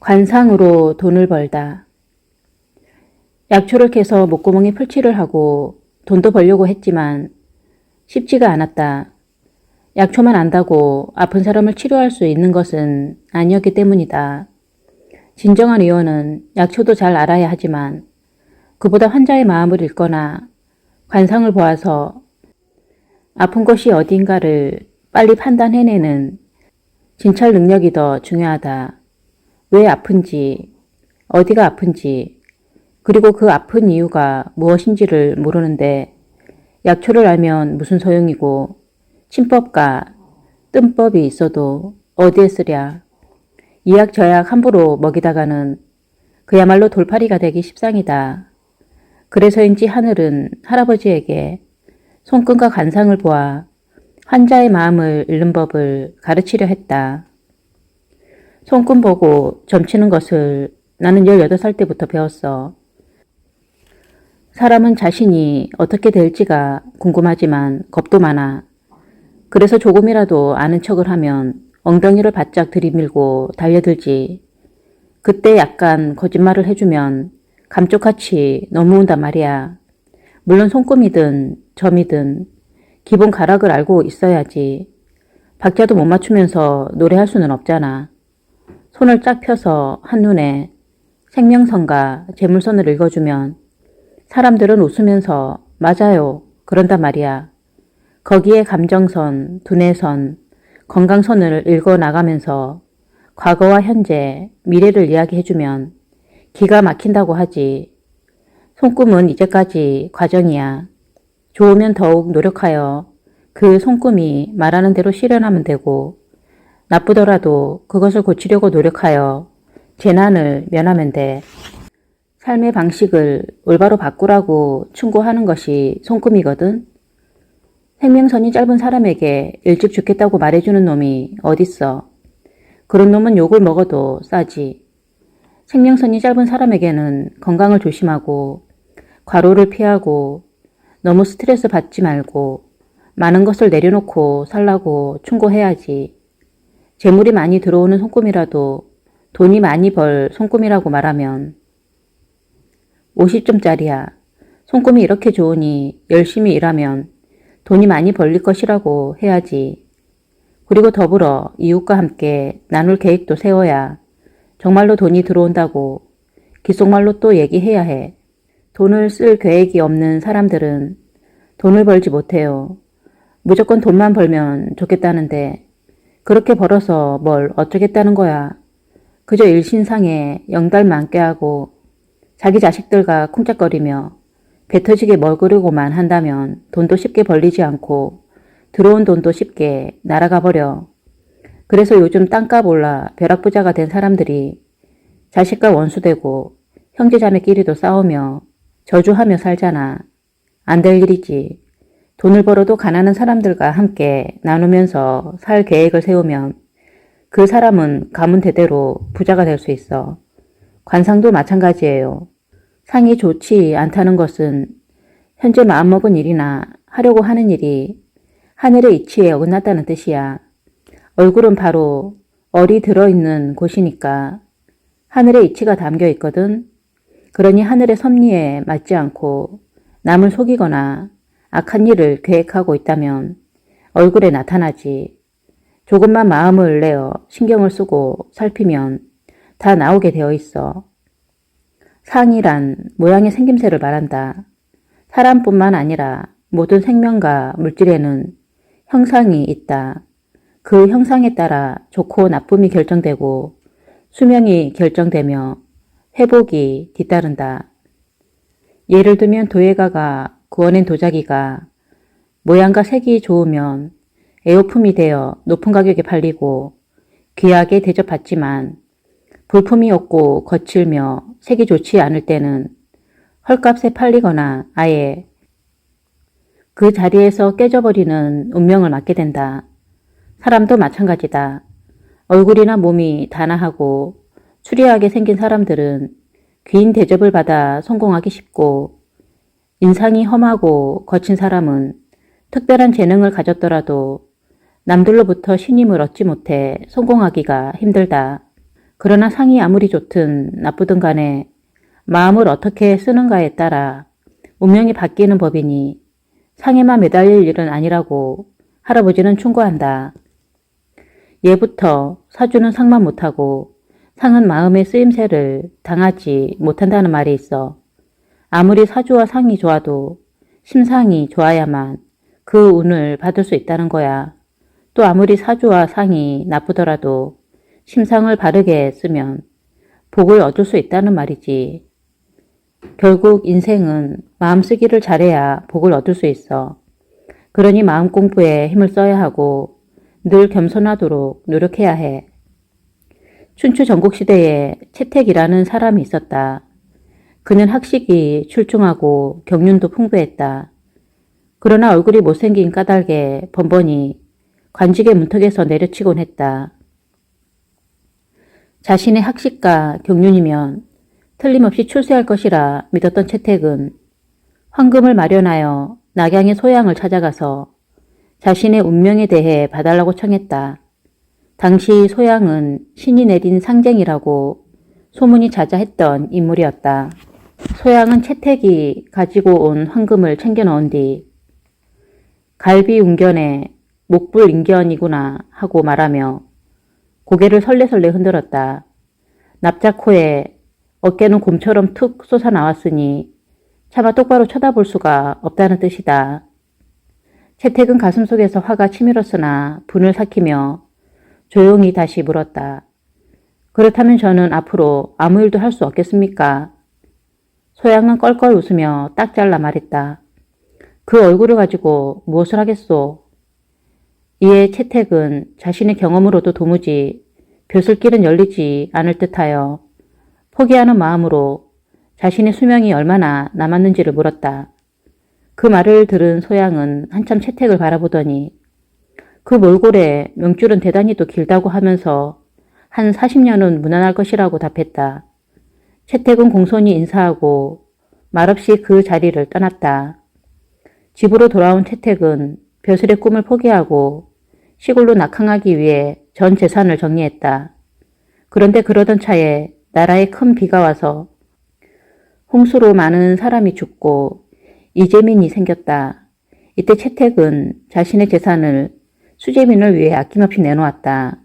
관상으로 돈을 벌다. 약초를 캐서 목구멍에 풀칠을 하고 돈도 벌려고 했지만 쉽지가 않았다. 약초만 안다고 아픈 사람을 치료할 수 있는 것은 아니었기 때문이다. 진정한 의원은 약초도 잘 알아야 하지만 그보다 환자의 마음을 읽거나 관상을 보아서 아픈 곳이 어딘가를 빨리 판단해내는 진찰 능력이 더 중요하다. 왜 아픈지, 어디가 아픈지, 그리고 그 아픈 이유가 무엇인지를 모르는데 약초를 알면 무슨 소용이고 침법과 뜸법이 있어도 어디에 쓰랴. 이약 저약 함부로 먹이다가는 그야말로 돌팔이가 되기 십상이다. 그래서인지 하늘은 할아버지에게 손금과 관상을 보아 환자의 마음을 읽는 법을 가르치려 했다. 손금 보고 점치는 것을 나는 18살 때부터 배웠어. 사람은 자신이 어떻게 될지가 궁금하지만 겁도 많아. 그래서 조금이라도 아는 척을 하면 엉덩이를 바짝 들이밀고 달려들지. 그때 약간 거짓말을 해주면 감쪽같이 넘어온단 말이야. 물론 손금이든 점이든 기본 가락을 알고 있어야지. 박자도 못 맞추면서 노래할 수는 없잖아. 손을 쫙 펴서 한눈에 생명선과 재물선을 읽어주면 사람들은 웃으면서 맞아요 그런단 말이야. 거기에 감정선, 두뇌선, 건강선을 읽어나가면서 과거와 현재, 미래를 이야기해주면 기가 막힌다고 하지. 손금은 이제까지 과정이야. 좋으면 더욱 노력하여 그 손금이 말하는 대로 실현하면 되고 나쁘더라도 그것을 고치려고 노력하여 재난을 면하면 돼. 삶의 방식을 올바로 바꾸라고 충고하는 것이 손금이거든. 생명선이 짧은 사람에게 일찍 죽겠다고 말해주는 놈이 어딨어. 그런 놈은 욕을 먹어도 싸지. 생명선이 짧은 사람에게는 건강을 조심하고 과로를 피하고 너무 스트레스 받지 말고 많은 것을 내려놓고 살라고 충고해야지. 재물이 많이 들어오는 손금이라도 돈이 많이 벌 손금이라고 말하면 50점짜리야. 손금이 이렇게 좋으니 열심히 일하면 돈이 많이 벌릴 것이라고 해야지. 그리고 더불어 이웃과 함께 나눌 계획도 세워야 정말로 돈이 들어온다고 귓속말로 또 얘기해야 해. 돈을 쓸 계획이 없는 사람들은 돈을 벌지 못해요. 무조건 돈만 벌면 좋겠다는데 그렇게 벌어서 뭘 어쩌겠다는 거야. 그저 일신상에 영달만 꾀하고 자기 자식들과 쿵짝거리며 배 터지게 먹으려고만 한다면 돈도 쉽게 벌리지 않고 들어온 돈도 쉽게 날아가 버려. 그래서 요즘 땅값 올라 벼락부자가 된 사람들이 자식과 원수되고 형제자매끼리도 싸우며 저주하며 살잖아. 안 될 일이지. 돈을 벌어도 가난한 사람들과 함께 나누면서 살 계획을 세우면 그 사람은 가문 대대로 부자가 될 수 있어. 관상도 마찬가지예요. 상이 좋지 않다는 것은 현재 마음먹은 일이나 하려고 하는 일이 하늘의 이치에 어긋났다는 뜻이야. 얼굴은 바로 얼이 들어있는 곳이니까 하늘의 이치가 담겨 있거든. 그러니 하늘의 섭리에 맞지 않고 남을 속이거나 악한 일을 계획하고 있다면 얼굴에 나타나지. 조금만 마음을 내어 신경을 쓰고 살피면 다 나오게 되어 있어. 상이란 모양의 생김새를 말한다. 사람뿐만 아니라 모든 생명과 물질에는 형상이 있다. 그 형상에 따라 좋고 나쁨이 결정되고 수명이 결정되며 회복이 뒤따른다. 예를 들면 도예가가 구워낸 도자기가 모양과 색이 좋으면 애호품이 되어 높은 가격에 팔리고 귀하게 대접받지만 볼품이 없고 거칠며 색이 좋지 않을 때는 헐값에 팔리거나 아예 그 자리에서 깨져버리는 운명을 맞게 된다. 사람도 마찬가지다. 얼굴이나 몸이 단아하고 추리하게 생긴 사람들은 귀인 대접을 받아 성공하기 쉽고 인상이 험하고 거친 사람은 특별한 재능을 가졌더라도 남들로부터 신임을 얻지 못해 성공하기가 힘들다. 그러나 상이 아무리 좋든 나쁘든 간에 마음을 어떻게 쓰는가에 따라 운명이 바뀌는 법이니 상에만 매달릴 일은 아니라고 할아버지는 충고한다. 예부터 사주는 상만 못하고 상은 마음의 쓰임새를 당하지 못한다는 말이 있어. 아무리 사주와 상이 좋아도 심상이 좋아야만 그 운을 받을 수 있다는 거야. 또 아무리 사주와 상이 나쁘더라도 심상을 바르게 쓰면 복을 얻을 수 있다는 말이지. 결국 인생은 마음 쓰기를 잘해야 복을 얻을 수 있어. 그러니 마음 공부에 힘을 써야 하고 늘 겸손하도록 노력해야 해. 춘추 전국시대에 채택이라는 사람이 있었다. 그는 학식이 출중하고 경륜도 풍부했다. 그러나 얼굴이 못생긴 까닭에 번번이 관직의 문턱에서 내려치곤 했다. 자신의 학식과 경륜이면 틀림없이 출세할 것이라 믿었던 채택은 황금을 마련하여 낙양의 소양을 찾아가서 자신의 운명에 대해 봐달라고 청했다. 당시 소양은 신이 내린 상쟁이라고 소문이 자자했던 인물이었다. 소양은 채택이 가지고 온 황금을 챙겨 넣은 뒤 갈비운견에 목불인견이구나 하고 말하며 고개를 설레설레 흔들었다. 납작코에 어깨는 곰처럼 툭 솟아나왔으니 차마 똑바로 쳐다볼 수가 없다는 뜻이다. 채택은 가슴속에서 화가 치밀었으나 분을 삭히며 조용히 다시 물었다. 그렇다면 저는 앞으로 아무 일도 할 수 없겠습니까? 소양은 껄껄 웃으며 딱 잘라 말했다. 그 얼굴을 가지고 무엇을 하겠소? 이에 채택은 자신의 경험으로도 도무지 벼슬길은 열리지 않을 듯하여 포기하는 마음으로 자신의 수명이 얼마나 남았는지를 물었다. 그 말을 들은 소양은 한참 채택을 바라보더니 그 몰골에 명줄은 대단히 또 길다고 하면서 한 40년은 무난할 것이라고 답했다. 채택은 공손히 인사하고 말없이 그 자리를 떠났다. 집으로 돌아온 채택은 벼슬의 꿈을 포기하고 시골로 낙항하기 위해 전 재산을 정리했다. 그런데 그러던 차에 나라에 큰 비가 와서 홍수로 많은 사람이 죽고 이재민이 생겼다. 이때 채택은 자신의 재산을 수재민을 위해 아낌없이 내놓았다.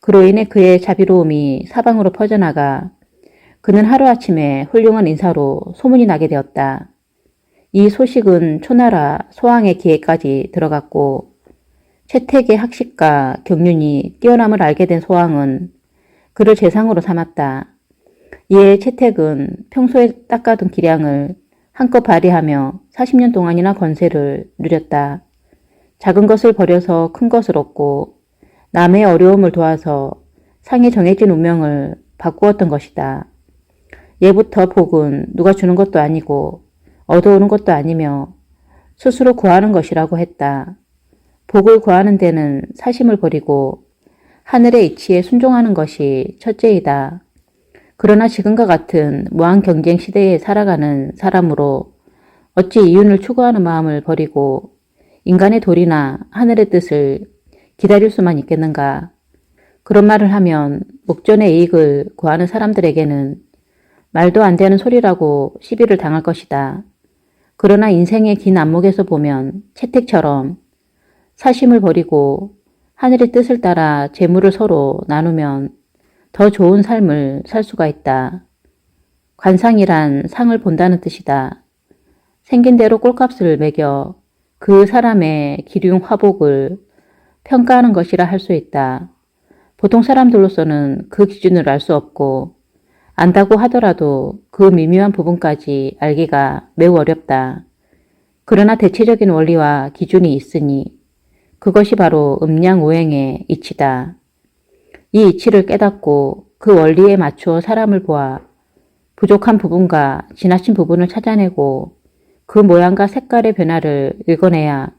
그로 인해 그의 자비로움이 사방으로 퍼져나가 그는 하루아침에 훌륭한 인사로 소문이 나게 되었다. 이 소식은 초나라 소왕의 귀에까지 들어갔고 채택의 학식과 경륜이 뛰어남을 알게 된 소왕은 그를 재상으로 삼았다. 이에 채택은 평소에 닦아둔 기량을 한껏 발휘하며 40년 동안이나 권세를 누렸다. 작은 것을 버려서 큰 것을 얻고 남의 어려움을 도와서 상에 정해진 운명을 바꾸었던 것이다. 예부터 복은 누가 주는 것도 아니고 얻어오는 것도 아니며 스스로 구하는 것이라고 했다. 복을 구하는 데는 사심을 버리고 하늘의 이치에 순종하는 것이 첫째이다. 그러나 지금과 같은 무한 경쟁 시대에 살아가는 사람으로 어찌 이윤을 추구하는 마음을 버리고 인간의 도리나 하늘의 뜻을 기다릴 수만 있겠는가. 그런 말을 하면 목전의 이익을 구하는 사람들에게는 말도 안 되는 소리라고 시비를 당할 것이다. 그러나 인생의 긴 안목에서 보면 채택처럼 사심을 버리고 하늘의 뜻을 따라 재물을 서로 나누면 더 좋은 삶을 살 수가 있다. 관상이란 상을 본다는 뜻이다. 생긴 대로 꼴값을 매겨 그 사람의 기륭 화복을 평가하는 것이라 할 수 있다. 보통 사람들로서는 그 기준을 알 수 없고 안다고 하더라도 그 미묘한 부분까지 알기가 매우 어렵다. 그러나 대체적인 원리와 기준이 있으니 그것이 바로 음양오행의 이치다. 이 이치를 깨닫고 그 원리에 맞추어 사람을 보아 부족한 부분과 지나친 부분을 찾아내고 그 모양과 색깔의 변화를 읽어내야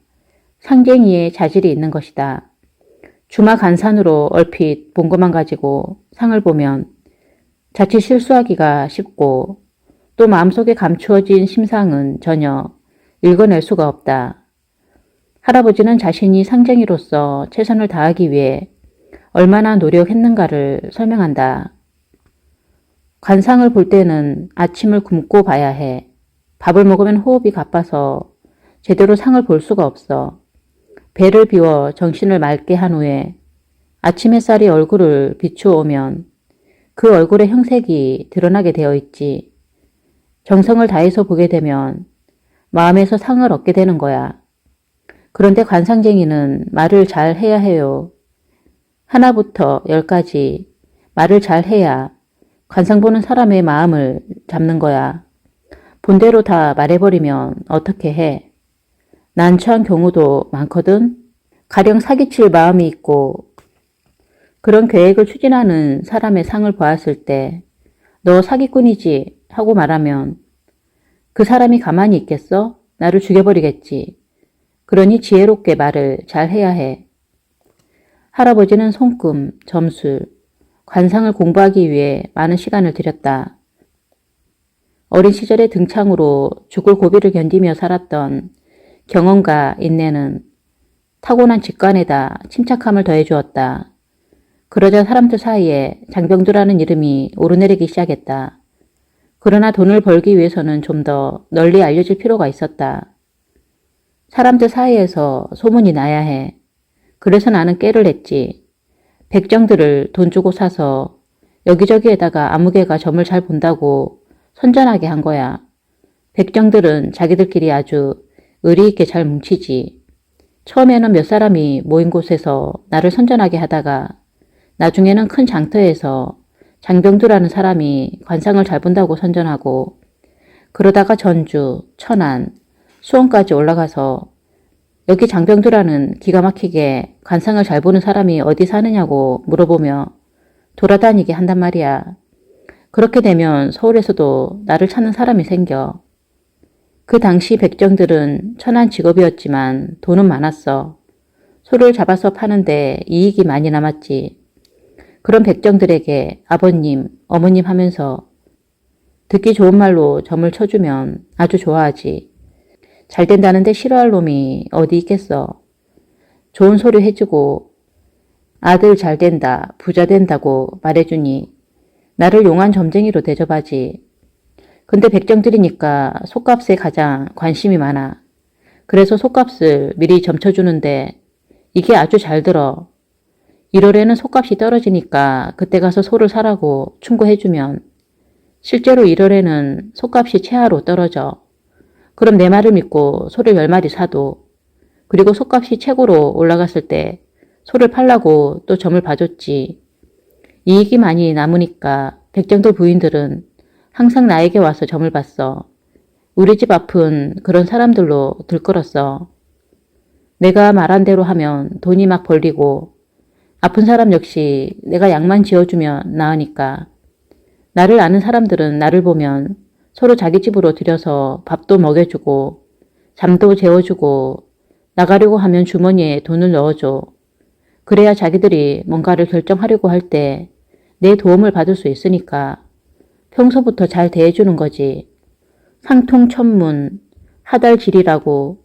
상쟁이의 자질이 있는 것이다. 주마간산으로 얼핏 본 것만 가지고 상을 보면 자칫 실수하기가 쉽고 또 마음속에 감추어진 심상은 전혀 읽어낼 수가 없다. 할아버지는 자신이 상쟁이로서 최선을 다하기 위해 얼마나 노력했는가를 설명한다. 관상을 볼 때는 아침을 굶고 봐야 해. 밥을 먹으면 호흡이 가빠서 제대로 상을 볼 수가 없어. 배를 비워 정신을 맑게 한 후에 아침 햇살이 얼굴을 비추어오면 그 얼굴의 형색이 드러나게 되어 있지. 정성을 다해서 보게 되면 마음에서 상을 얻게 되는 거야. 그런데 관상쟁이는 말을 잘 해야 해요. 하나부터 10까지 말을 잘 해야 관상 보는 사람의 마음을 잡는 거야. 본대로 다 말해버리면 어떻게 해? 난처한 경우도 많거든. 가령 사기칠 마음이 있고 그런 계획을 추진하는 사람의 상을 보았을 때 너 사기꾼이지 하고 말하면 그 사람이 가만히 있겠어? 나를 죽여버리겠지. 그러니 지혜롭게 말을 잘 해야 해. 할아버지는 손금, 점술, 관상을 공부하기 위해 많은 시간을 들였다. 어린 시절의 등창으로 죽을 고비를 견디며 살았던 경험과 인내는 타고난 직관에다 침착함을 더해주었다. 그러자 사람들 사이에 장병두라는 이름이 오르내리기 시작했다. 그러나 돈을 벌기 위해서는 좀 더 널리 알려질 필요가 있었다. 사람들 사이에서 소문이 나야 해. 그래서 나는 깨를 냈지. 백정들을 돈 주고 사서 여기저기에다가 아무개가 점을 잘 본다고 선전하게 한 거야. 백정들은 자기들끼리 아주 의리 있게 잘 뭉치지. 처음에는 몇 사람이 모인 곳에서 나를 선전하게 하다가 나중에는 큰 장터에서 장병두라는 사람이 관상을 잘 본다고 선전하고 그러다가 전주, 천안, 수원까지 올라가서 여기 장병두라는 기가 막히게 관상을 잘 보는 사람이 어디 사느냐고 물어보며 돌아다니게 한단 말이야. 그렇게 되면 서울에서도 나를 찾는 사람이 생겨. 그 당시 백정들은 천한 직업이었지만 돈은 많았어. 소를 잡아서 파는데 이익이 많이 남았지. 그런 백정들에게 아버님, 어머님 하면서 듣기 좋은 말로 점을 쳐주면 아주 좋아하지. 잘 된다는데 싫어할 놈이 어디 있겠어. 좋은 소리 해주고 아들 잘 된다, 부자 된다고 말해주니 나를 용한 점쟁이로 대접하지. 근데 백정들이니까 솥값에 가장 관심이 많아. 그래서 솥값을 미리 점쳐주는데 이게 아주 잘 들어. 1월에는 솥값이 떨어지니까 그때 가서 소를 사라고 충고해주면 실제로 1월에는 솥값이 최하로 떨어져. 그럼 내 말을 믿고 소를 10마리 사도 그리고 솥값이 최고로 올라갔을 때 소를 팔라고 또 점을 봐줬지. 이익이 많이 남으니까 백정들 부인들은 항상 나에게 와서 점을 봤어. 우리 집 앞은 그런 사람들로 들끓었어. 내가 말한 대로 하면 돈이 막 벌리고 아픈 사람 역시 내가 약만 지어주면 나으니까. 나를 아는 사람들은 나를 보면 서로 자기 집으로 들여서 밥도 먹여주고 잠도 재워주고 나가려고 하면 주머니에 돈을 넣어줘. 그래야 자기들이 뭔가를 결정하려고 할 때 내 도움을 받을 수 있으니까 평소부터 잘 대해주는 거지. 상통천문, 하달지리라고.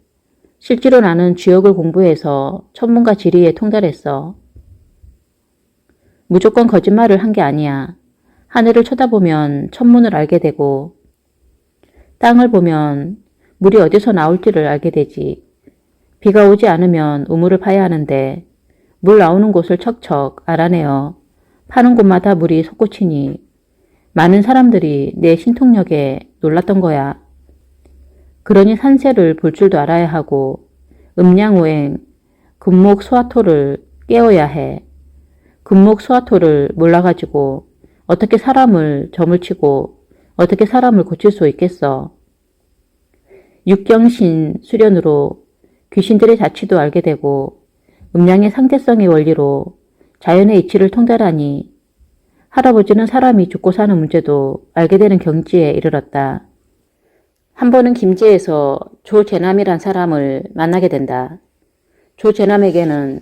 실제로 나는 주역을 공부해서 천문과 지리에 통달했어. 무조건 거짓말을 한 게 아니야. 하늘을 쳐다보면 천문을 알게 되고 땅을 보면 물이 어디서 나올지를 알게 되지. 비가 오지 않으면 우물을 파야 하는데 물 나오는 곳을 척척 알아내어 파는 곳마다 물이 솟구치니 많은 사람들이 내 신통력에 놀랐던 거야. 그러니 산세를 볼 줄도 알아야 하고 음양오행, 금목수화토를 깨워야 해. 금목수화토를 몰라가지고 어떻게 사람을 점을 치고 어떻게 사람을 고칠 수 있겠어. 육경신 수련으로 귀신들의 자취도 알게 되고 음양의 상대성의 원리로 자연의 이치를 통달하니 할아버지는 사람이 죽고 사는 문제도 알게 되는 경지에 이르렀다. 한 번은 김제에서 조재남이란 사람을 만나게 된다. 조재남에게는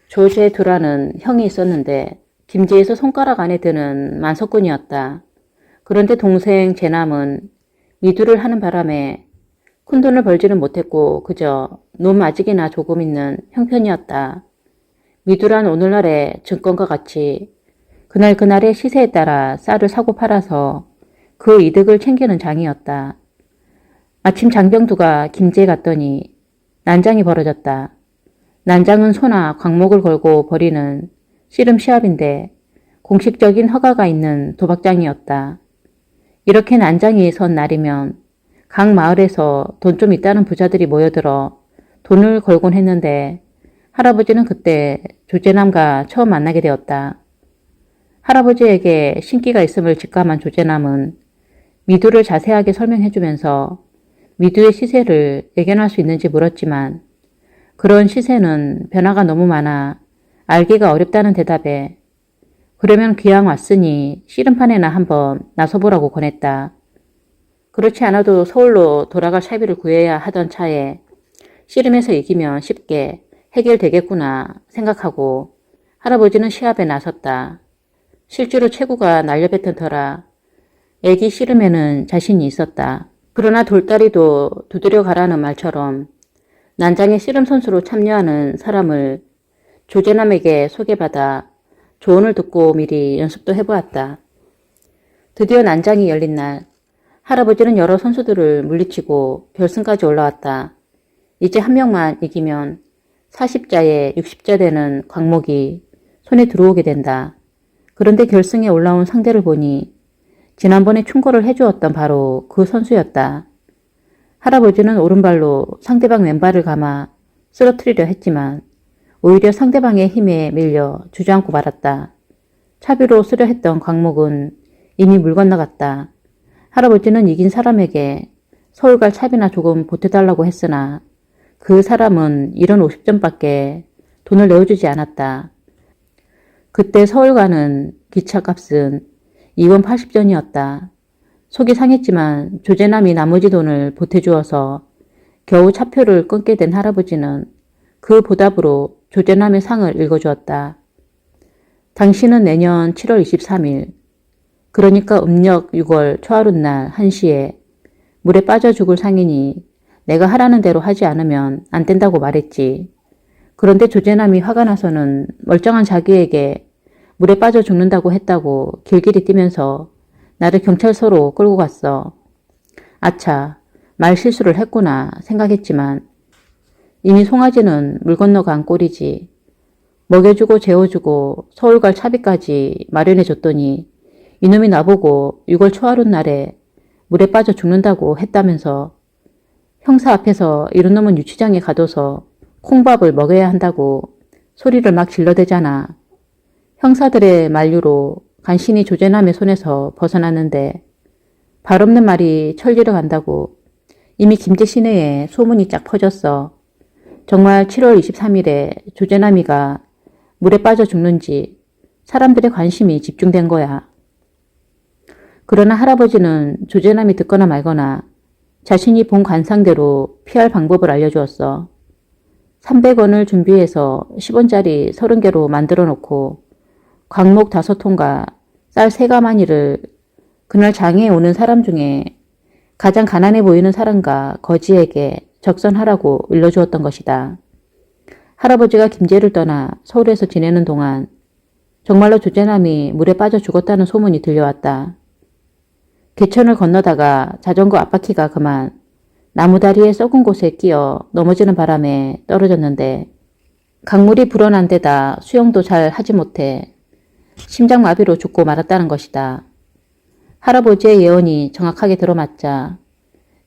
조재두라는 형이 있었는데 김제에서 손가락 안에 드는 만석군이었다. 그런데 동생 재남은 미두를 하는 바람에 큰돈을 벌지는 못했고 그저 놈 아직이나 조금 있는 형편이었다. 미두란 오늘날의 증권과 같이 그날 그날의 시세에 따라 쌀을 사고 팔아서 그 이득을 챙기는 장이었다. 마침 장병두가 김제에 갔더니 난장이 벌어졌다. 난장은 소나 광목을 걸고 벌이는 씨름 시합인데 공식적인 허가가 있는 도박장이었다. 이렇게 난장이 선 날이면 각 마을에서 돈 좀 있다는 부자들이 모여들어 돈을 걸곤 했는데 할아버지는 그때 조제남과 처음 만나게 되었다. 할아버지에게 신기가 있음을 직감한 조제남은 미두를 자세하게 설명해주면서 미두의 시세를 예견할 수 있는지 물었지만 그런 시세는 변화가 너무 많아 알기가 어렵다는 대답에 그러면 기왕 왔으니 씨름판에나 한번 나서보라고 권했다. 그렇지 않아도 서울로 돌아갈 차비를 구해야 하던 차에 씨름에서 이기면 쉽게 해결되겠구나 생각하고 할아버지는 시합에 나섰다. 실제로 체구가 날려뱉은 터라 애기 씨름에는 자신이 있었다. 그러나 돌다리도 두드려 가라는 말처럼 난장의 씨름 선수로 참여하는 사람을 조제남에게 소개받아 조언을 듣고 미리 연습도 해보았다. 드디어 난장이 열린 날 할아버지는 여러 선수들을 물리치고 결승까지 올라왔다. 이제 한 명만 이기면 40자에 60자 되는 광목이 손에 들어오게 된다. 그런데 결승에 올라온 상대를 보니 지난번에 충고를 해주었던 바로 그 선수였다. 할아버지는 오른발로 상대방 왼발을 감아 쓰러뜨리려 했지만 오히려 상대방의 힘에 밀려 주저앉고 말았다. 차비로 쓰려 했던 광목은 이미 물 건너갔다. 할아버지는 이긴 사람에게 서울 갈 차비나 조금 보태달라고 했으나 그 사람은 이런 50전밖에 돈을 내어주지 않았다. 그때 서울 가는 기차값은 2원 80전이었다. 속이 상했지만 조제남이 나머지 돈을 보태주어서 겨우 차표를 끊게 된 할아버지는 그 보답으로 조제남의 상을 읽어주었다. 당신은 내년 7월 23일, 그러니까 음력 6월 초하룻날 1시에 물에 빠져 죽을 상이니 내가 하라는 대로 하지 않으면 안 된다고 말했지. 그런데 조제남이 화가 나서는 멀쩡한 자기에게 물에 빠져 죽는다고 했다고 길길이 뛰면서 나를 경찰서로 끌고 갔어. 아차, 말 실수를 했구나 생각했지만 이미 송아지는 물 건너간 꼴이지. 먹여주고 재워주고 서울 갈 차비까지 마련해줬더니 이놈이 나보고 6월 초하룻날에 물에 빠져 죽는다고 했다면서 형사 앞에서 이런 놈은 유치장에 가둬서 콩밥을 먹여야 한다고 소리를 막 질러대잖아. 형사들의 만류로 간신히 조제남의 손에서 벗어났는데 발 없는 말이 천리를 간다고 이미 김제 시내에 소문이 쫙 퍼졌어. 정말 7월 23일에 조제남이가 물에 빠져 죽는지 사람들의 관심이 집중된 거야. 그러나 할아버지는 조제남이 듣거나 말거나 자신이 본 관상대로 피할 방법을 알려주었어. 300원을 준비해서 10원짜리 30개로 만들어 놓고 광목 5통과 쌀 3가마니를 그날 장에 오는 사람 중에 가장 가난해 보이는 사람과 거지에게 적선하라고 일러주었던 것이다. 할아버지가 김제를 떠나 서울에서 지내는 동안 정말로 조제남이 물에 빠져 죽었다는 소문이 들려왔다. 개천을 건너다가 자전거 앞바퀴가 그만 나무다리에 썩은 곳에 끼어 넘어지는 바람에 떨어졌는데 강물이 불어난 데다 수영도 잘 하지 못해 심장마비로 죽고 말았다는 것이다. 할아버지의 예언이 정확하게 들어맞자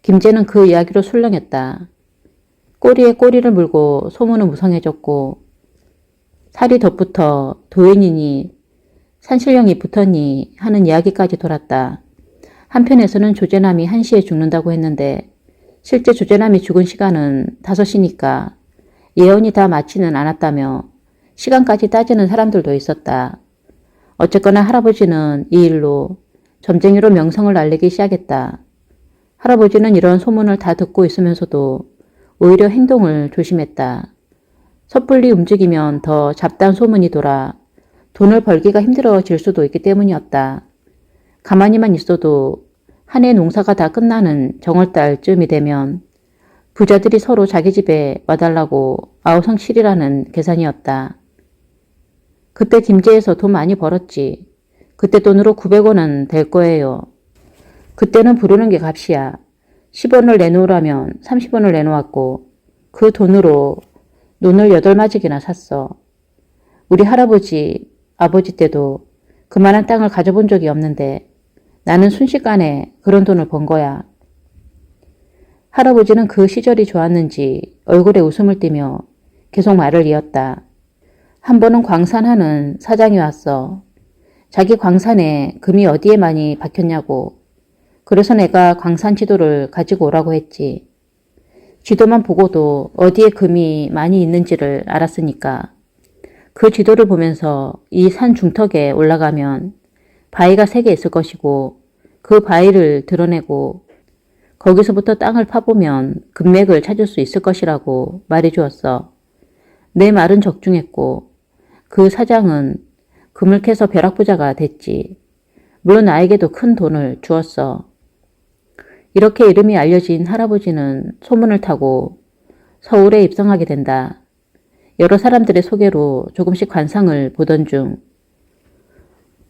김제는 그 이야기로 술렁였다. 꼬리에 꼬리를 물고 소문은 무성해졌고 살이 덧붙어 도인이니 산신령이 붙었니 하는 이야기까지 돌았다. 한편에서는 조제남이 1시에 죽는다고 했는데 실제 조제남이 죽은 시간은 5시니까 예언이 다 맞지는 않았다며 시간까지 따지는 사람들도 있었다. 어쨌거나 할아버지는 이 일로 점쟁이로 명성을 날리기 시작했다. 할아버지는 이런 소문을 다 듣고 있으면서도 오히려 행동을 조심했다. 섣불리 움직이면 더 잡다한 소문이 돌아 돈을 벌기가 힘들어질 수도 있기 때문이었다. 가만히만 있어도 한 해 농사가 다 끝나는 정월달쯤이 되면 부자들이 서로 자기 집에 와달라고 아우성실이라는 계산이었다. 그때 김제에서 돈 많이 벌었지. 그때 돈으로 900원은 될 거예요. 그때는 부르는 게 값이야. 10원을 내놓으라면 30원을 내놓았고 그 돈으로 논을 8마직이나 샀어. 우리 할아버지, 아버지 때도 그만한 땅을 가져본 적이 없는데 나는 순식간에 그런 돈을 번 거야. 할아버지는 그 시절이 좋았는지 얼굴에 웃음을 띠며 계속 말을 이었다. 한 번은 광산하는 사장이 왔어. 자기 광산에 금이 어디에 많이 박혔냐고. 그래서 내가 광산 지도를 가지고 오라고 했지. 지도만 보고도 어디에 금이 많이 있는지를 알았으니까. 그 지도를 보면서 이 산 중턱에 올라가면 바위가 3개 있을 것이고 그 바위를 드러내고 거기서부터 땅을 파보면 금맥을 찾을 수 있을 것이라고 말해 주었어. 내 말은 적중했고 그 사장은 금을 캐서 벼락부자가 됐지. 물론 나에게도 큰 돈을 주었어. 이렇게 이름이 알려진 할아버지는 소문을 타고 서울에 입성하게 된다. 여러 사람들의 소개로 조금씩 관상을 보던 중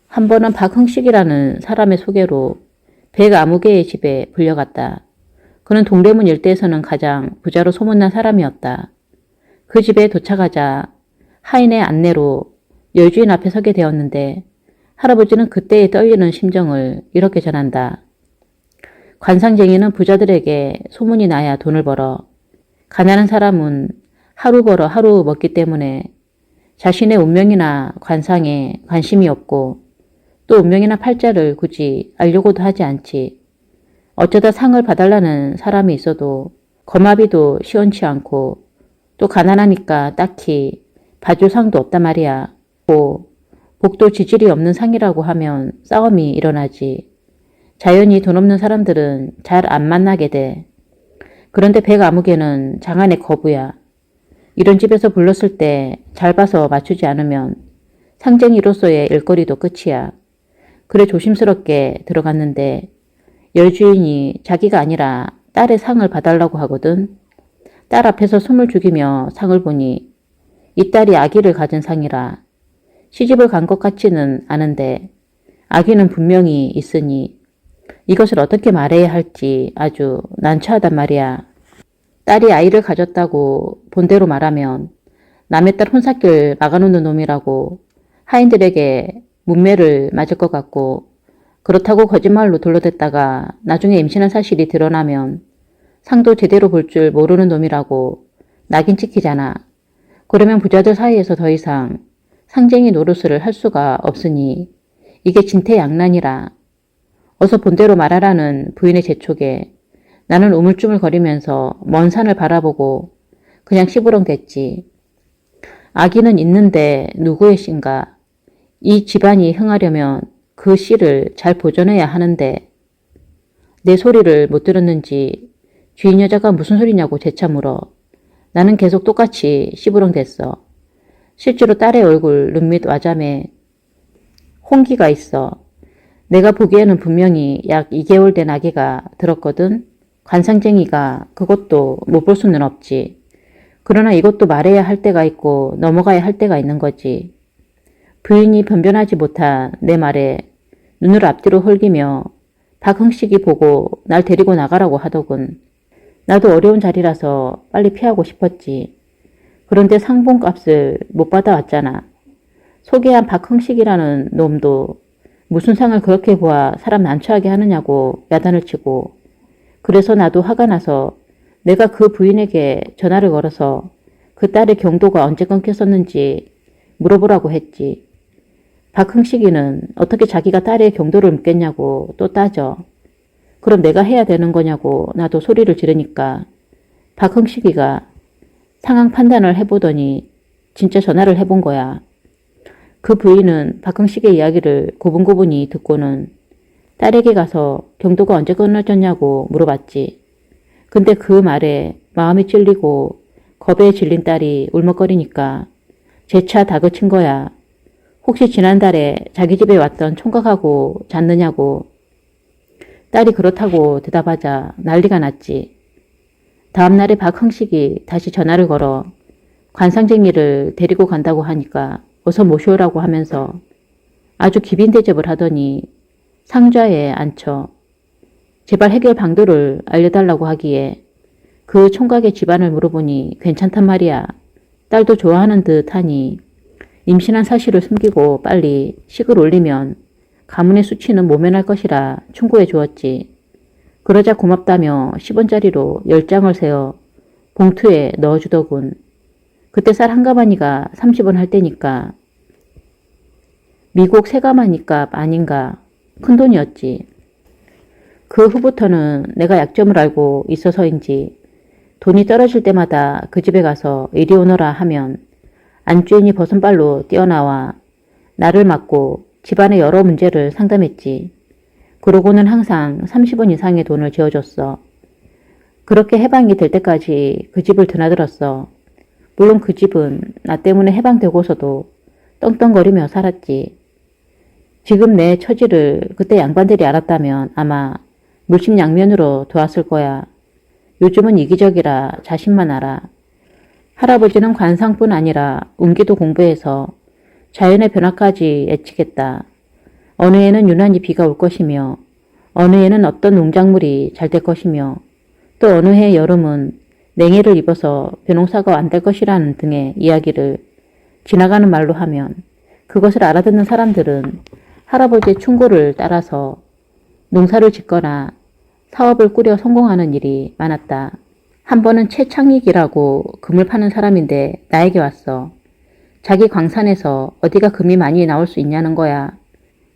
한 번은 박흥식이라는 사람의 소개로 백아무개의 집에 불려갔다. 그는 동대문 일대에서는 가장 부자로 소문난 사람이었다. 그 집에 도착하자 하인의 안내로 여주인 앞에 서게 되었는데 할아버지는 그때의 떨리는 심정을 이렇게 전한다. 관상쟁이는 부자들에게 소문이 나야 돈을 벌어. 가난한 사람은 하루 벌어 하루 먹기 때문에 자신의 운명이나 관상에 관심이 없고 또 운명이나 팔자를 굳이 알려고도 하지 않지. 어쩌다 상을 봐달라는 사람이 있어도 거마비도 시원치 않고 또 가난하니까 딱히 봐줄 상도 없단 말이야. 복도 지질이 없는 상이라고 하면 싸움이 일어나지. 자연히 돈 없는 사람들은 잘 안 만나게 돼. 그런데 백아무개는 장안의 거부야. 이런 집에서 불렀을 때 잘 봐서 맞추지 않으면 상쟁이로서의 일거리도 끝이야. 그래 조심스럽게 들어갔는데 여주인이 자기가 아니라 딸의 상을 봐달라고 하거든. 딸 앞에서 숨을 죽이며 상을 보니 이 딸이 아기를 가진 상이라. 시집을 간 것 같지는 않은데 아기는 분명히 있으니 이것을 어떻게 말해야 할지 아주 난처하단 말이야. 딸이 아이를 가졌다고 본대로 말하면 남의 딸 혼삿길 막아놓는 놈이라고 하인들에게 문매를 맞을 것 같고 그렇다고 거짓말로 둘러댔다가 나중에 임신한 사실이 드러나면 상도 제대로 볼 줄 모르는 놈이라고 낙인 찍히잖아. 그러면 부자들 사이에서 더 이상 상쟁이 노릇을 할 수가 없으니 이게 진퇴양난이라. 어서 본대로 말하라는 부인의 재촉에 나는 우물쭈물거리면서 먼 산을 바라보고 그냥 시부렁댔지. 아기는 있는데 누구의 씨인가. 이 집안이 흥하려면 그 씨를 잘 보존해야 하는데 내 소리를 못 들었는지 주인 여자가 무슨 소리냐고 재차 물어. 나는 계속 똑같이 시부렁댔어. 실제로 딸의 얼굴 눈밑 와잠에 홍기가 있어. 내가 보기에는 분명히 약 2개월 된 아기가 들었거든. 관상쟁이가 그것도 못 볼 수는 없지. 그러나 이것도 말해야 할 때가 있고 넘어가야 할 때가 있는 거지. 부인이 변변하지 못한 내 말에 눈을 앞뒤로 흘기며 박흥식이 보고 날 데리고 나가라고 하더군. 나도 어려운 자리라서 빨리 피하고 싶었지. 그런데 상봉값을 못 받아왔잖아. 소개한 박흥식이라는 놈도 무슨 상을 그렇게 보아 사람 난처하게 하느냐고 야단을 치고 그래서 나도 화가 나서 내가 그 부인에게 전화를 걸어서 그 딸의 경도가 언제 끊겼었는지 물어보라고 했지. 박흥식이는 어떻게 자기가 딸의 경도를 묻겠냐고 또 따져. 그럼 내가 해야 되는 거냐고 나도 소리를 지르니까 박흥식이가 상황 판단을 해보더니 진짜 전화를 해본 거야. 그 부인은 박흥식의 이야기를 고분고분히 듣고는 딸에게 가서 경도가 언제 끊어졌냐고 물어봤지. 근데 그 말에 마음이 찔리고 겁에 질린 딸이 울먹거리니까 재차 다그친 거야. 혹시 지난달에 자기 집에 왔던 총각하고 잤느냐고. 딸이 그렇다고 대답하자 난리가 났지. 다음날에 박흥식이 다시 전화를 걸어 관상쟁이를 데리고 간다고 하니까 어서 모셔오라고 하면서 아주 기빈 대접을 하더니 상좌에 앉혀 제발 해결 방도를 알려달라고 하기에 그 총각의 집안을 물어보니 괜찮단 말이야. 딸도 좋아하는 듯 하니 임신한 사실을 숨기고 빨리 식을 올리면 가문의 수치는 모면할 것이라 충고해 주었지. 그러자 고맙다며 10원짜리로 10장을 세어 봉투에 넣어주더군. 그때 쌀 한 가마니가 30원 할 때니까 미국 세 가마니 값 아닌가 큰돈이었지. 그 후부터는 내가 약점을 알고 있어서인지 돈이 떨어질 때마다 그 집에 가서 이리 오너라 하면 안주인이 버선발로 뛰어나와 나를 맞고 집안의 여러 문제를 상담했지. 그러고는 항상 30원 이상의 돈을 지어줬어. 그렇게 해방이 될 때까지 그 집을 드나들었어. 물론 그 집은 나 때문에 해방되고서도 떵떵거리며 살았지. 지금 내 처지를 그때 양반들이 알았다면 아마 물심양면으로 도왔을 거야. 요즘은 이기적이라 자신만 알아. 할아버지는 관상뿐 아니라 운기도 공부해서 자연의 변화까지 예측했다. 어느 해는 유난히 비가 올 것이며 어느 해는 어떤 농작물이 잘 될 것이며 또 어느 해 여름은 냉해를 입어서 벼농사가 안 될 것이라는 등의 이야기를 지나가는 말로 하면 그것을 알아듣는 사람들은 할아버지의 충고를 따라서 농사를 짓거나 사업을 꾸려 성공하는 일이 많았다. 한 번은 최창익이라고 금을 파는 사람인데 나에게 왔어. 자기 광산에서 어디가 금이 많이 나올 수 있냐는 거야.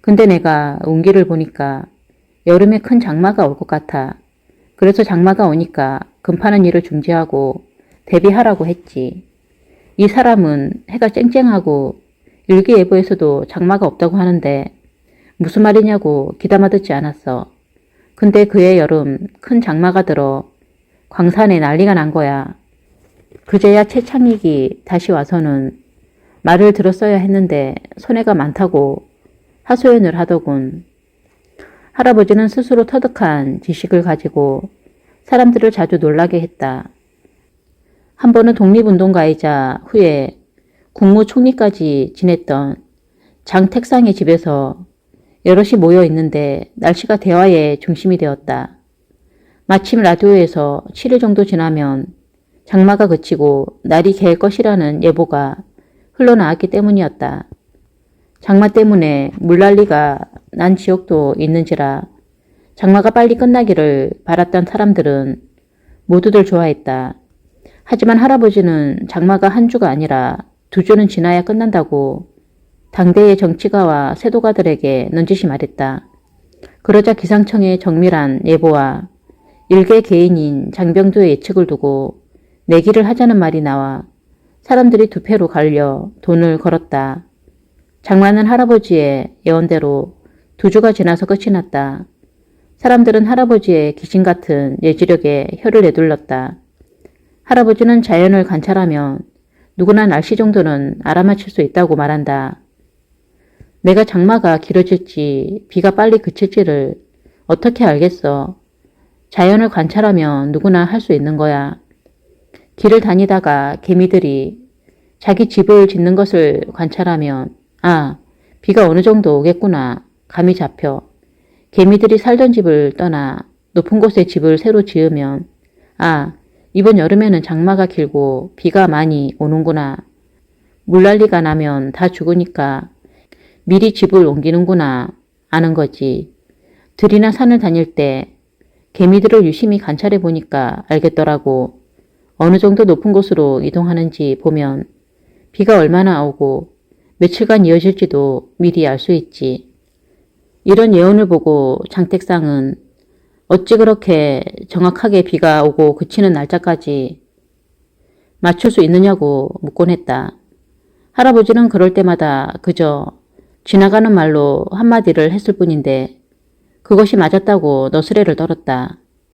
근데 내가 운기를 보니까 여름에 큰 장마가 올 것 같아. 그래서 장마가 오니까 금 파는 일을 중지하고 대비하라고 했지. 이 사람은 해가 쨍쨍하고 일기예보에서도 장마가 없다고 하는데 무슨 말이냐고 귀담아 듣지 않았어. 근데 그해 여름 큰 장마가 들어 광산에 난리가 난 거야. 그제야 최창익이 다시 와서는 말을 들었어야 했는데 손해가 많다고 하소연을 하더군. 할아버지는 스스로 터득한 지식을 가지고 사람들을 자주 놀라게 했다. 한 번은 독립운동가이자 후에 국무총리까지 지냈던 장택상의 집에서 여럿이 모여 있는데 날씨가 대화의 중심이 되었다. 마침 라디오에서 7일 정도 지나면 장마가 그치고 날이 개일 것이라는 예보가 흘러나왔기 때문이었다. 장마 때문에 물난리가 난 지역도 있는지라 장마가 빨리 끝나기를 바랐던 사람들은 모두들 좋아했다. 하지만 할아버지는 장마가 한 주가 아니라 2주는 지나야 끝난다고 당대의 정치가와 세도가들에게 넌지시 말했다. 그러자 기상청의 정밀한 예보와 일개 개인인 장병두의 예측을 두고 내기를 하자는 말이 나와 사람들이 두 패로 갈려 돈을 걸었다. 장마는 할아버지의 예언대로 2주가 지나서 끝이 났다. 사람들은 할아버지의 귀신 같은 예지력에 혀를 내둘렀다. 할아버지는 자연을 관찰하면 누구나 날씨 정도는 알아맞힐 수 있다고 말한다. 내가 장마가 길어질지 비가 빨리 그칠지를 어떻게 알겠어. 자연을 관찰하면 누구나 할 수 있는 거야. 길을 다니다가 개미들이 자기 집을 짓는 것을 관찰하면 아, 비가 어느 정도 오겠구나 감이 잡혀. 개미들이 살던 집을 떠나 높은 곳에 집을 새로 지으면 아, 이번 여름에는 장마가 길고 비가 많이 오는구나. 물난리가 나면 다 죽으니까 미리 집을 옮기는구나 아는 거지. 들이나 산을 다닐 때 개미들을 유심히 관찰해 보니까 알겠더라고. 어느 정도 높은 곳으로 이동하는지 보면 비가 얼마나 오고 며칠간 이어질지도 미리 알 수 있지. 이런 예언을 보고 장택상은 어찌 그렇게 정확하게 비가 오고 그치는 날짜까지 맞출 수 있느냐고 묻곤 했다. 할아버지는 그럴 때마다 그저 지나가는 말로 한마디를 했을 뿐인데 그것이 맞았다고 너스레를 떨었다.